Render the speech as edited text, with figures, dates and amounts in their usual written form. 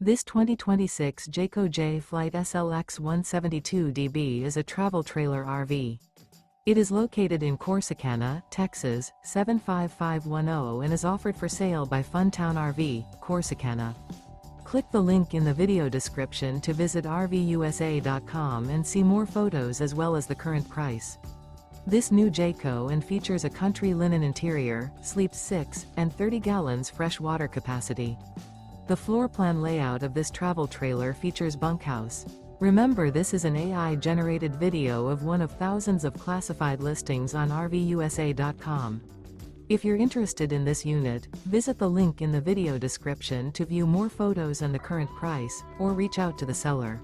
This 2026 Jayco Jay Flight SLX 172DB is a travel trailer RV. It is located in Corsicana, Texas, 75510 and is offered for sale by Funtown RV, Corsicana. Click the link in the video description to visit RVUSA.com and see more photos as well as the current price. This new Jayco and features a country linen interior, sleeps 6 and 30 gallons fresh water capacity. The floor plan layout of this travel trailer features bunkhouse. Remember, this is an AI-generated video of one of thousands of classified listings on RVUSA.com. If you're interested in this unit, visit the link in the video description to view more photos and the current price, or reach out to the seller.